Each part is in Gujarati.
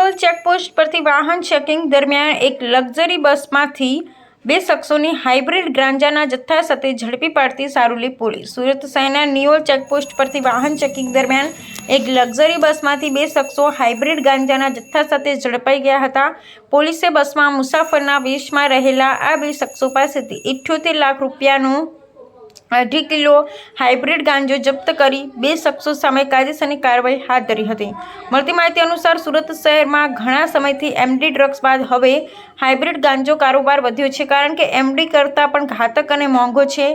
નિયોલ ચેકપોસ્ટ પરથી વાહન ચેકિંગ દરમિયાન એક લક્ઝરી બસમાંથી 2 શખ્સોની હાઇબ્રિડ ગાંજાના જથ્થા સાથે ઝડપી પાડતી સારોલી પોલીસ। સુરત શહેરના નિયોલ ચેકપોસ્ટ પરથી વાહન ચેકિંગ દરમિયાન એક લક્ઝરી બસમાંથી 2 શખ્સો હાઇબ્રિડ ગાંજાના જથ્થા સાથે ઝડપાઈ ગયા હતા। પોલીસે બસમાં મુસાફરના વેશમાં રહેલા આ 2 શખ્સો પાસેથી 78 લાખ રૂપિયાનું 2.5 કિલો હાઇબ્રિડ ગાંજો જપ્ત કરી 2 શખ્સો સામે કાયદેસરની કાર્યવાહી હાથ ધરી હતી। મળતી માહિતી અનુસાર સુરત શહેરમાં ઘણા સમયથી એમડી ડ્રગ્સ બાદ હવે હાઇબ્રિડ ગાંજો કારોબાર વધ્યો છે, કારણ કે એમડી કરતાં પણ ઘાતક અને મોંઘો છે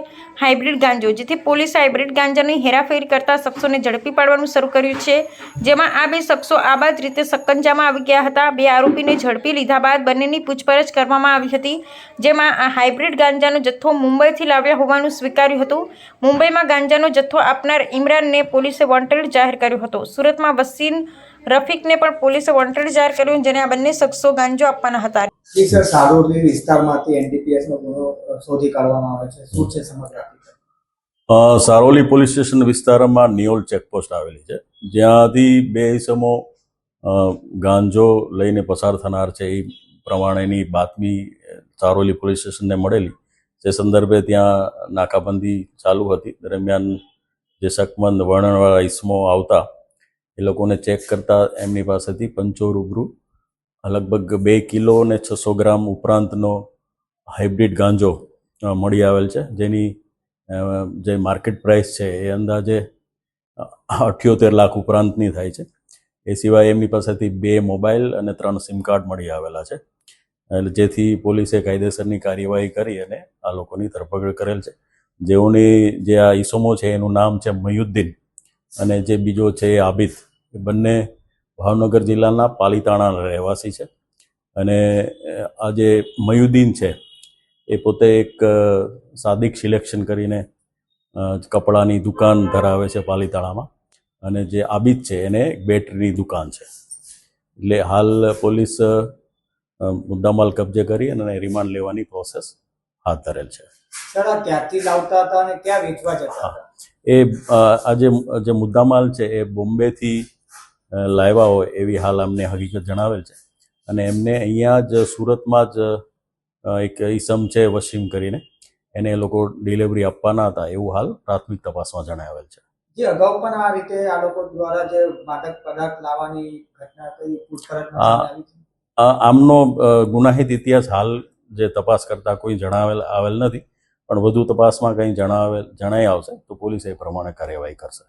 હાઇબ્રિડ ગાંજો, જેથી પોલીસે હાઇબ્રિડ ગાંજાની હેરાફેરી કરતા શખ્સોને ઝડપી પાડવાનું શરૂ કર્યું છે, જેમાં આ 2 શખ્સો આબાદ રીતે સક્કંજામાં આવી ગયા હતા। 2 આરોપીને ઝડપી લીધા બાદ બંનેની પૂછપરછ કરવામાં આવી હતી, જેમાં આ હાઇબ્રિડ ગાંજાનો જથ્થો મુંબઈથી લાવ્યા હોવાનું સ્વીકાર્યું હતું। મુંબઈમાં ગાંજાનો જથ્થો આપનાર ઇમરાનને પોલીસે વોન્ટેડ જાહેર કર્યો હતો। સુરતમાં વસીન રફીકને પણ પોલીસે વોન્ટેડ જાહેર કર્યું, જેને આ બંને શખ્સો ગાંજો આપવાના હતા। સર, સારોલી વિસ્તારમાંથી એનડીપીએસનો ગુનો શોધી કાઢવામાં આવે છે, શું છે સમગ્ર હકીકત? સારોલી પોલીસ સ્ટેશન વિસ્તારમાં નિયોલ ચેકપોસ્ટ આવેલી છે, જ્યાંથી 2 ઇસમો ગાંજો લઈને પસાર થનાર છે એ પ્રમાણેની બાતમી સારોલી પોલીસ સ્ટેશનને મળેલી। જે સંદર્ભે ત્યાં નાકાબંધી ચાલુ હતી। દરમિયાન જે શકમંદ વર્ણનવાળા ઇસમો આવતા એ લોકોને ચેક કરતા એમની પાસેથી પંચો રૂબરૂ લગભગ 2 કિલો અને 600 ગ્રામ ઉપરાંતનો હાઇબ્રિડ ગાંજો મળી આવેલ છે, જેની જે માર્કેટ પ્રાઇસ છે એ અંદાજે 78 લાખ ઉપરાંતની થાય છે। એ સિવાય એમની પાસેથી 2 મોબાઈલ અને 3 સિમ કાર્ડ મળી આવેલા છે, જેથી પોલીસે કાયદેસરની કાર્યવાહી કરી અને આ લોકોની ધરપકડ કરેલ છે। જેઓની જે આ ઈસમો છે એનું નામ છે મયુદ્દીન અને જે બીજો છે એ આબિદ। એ બંને ભાવનગર જિલ્લાના પાલીતાણાના રહેવાસી છે અને આ જે મયુદ્દીન છે એ પોતે એક સાદિક સિલેક્શન કરીને કપડાની દુકાન ધરાવે છે પાલીતાણામાં, અને જે આબિદ છે એને એક બેટરીની દુકાન છે। એટલે હાલ પોલીસ મુદ્દામાલ કબજે કરી અને રિમાન્ડ લેવાની પ્રોસેસ હાથ ધરેલ છે। સર, આ ક્યાંથી લાવતા હતા અને ક્યાં વેચવા જતા હતા? એ આ જે મુદ્દામાલ છે એ બોમ્બેથી લાવ્યા હોય એવી હાલ અમને હકીકત જણાવેલ છે, અને એમને અહીંયા જ સુરતમાં જ એક ઈસમ છે વસીમ કરીને, એને એ લોકો ડિલિવરી આપવાના હતા એવું હાલ પ્રાથમિક તપાસમાં જણાવેલ છે। જે અગાઉ પણ આ રીતે આ લોકો દ્વારા જે માદક પદાર્થ લાવવાની ઘટના કઈ પૂછપરછમાં આવી છે? આમનો ગુનાહિત ઇતિહાસ હાલ જે તપાસ કરતા કોઈ આવેલ નથી, પણ વધુ તપાસમાં કંઈ જણાઈ આવશે તો પોલીસ એ પ્રમાણે કાર્યવાહી કરશે।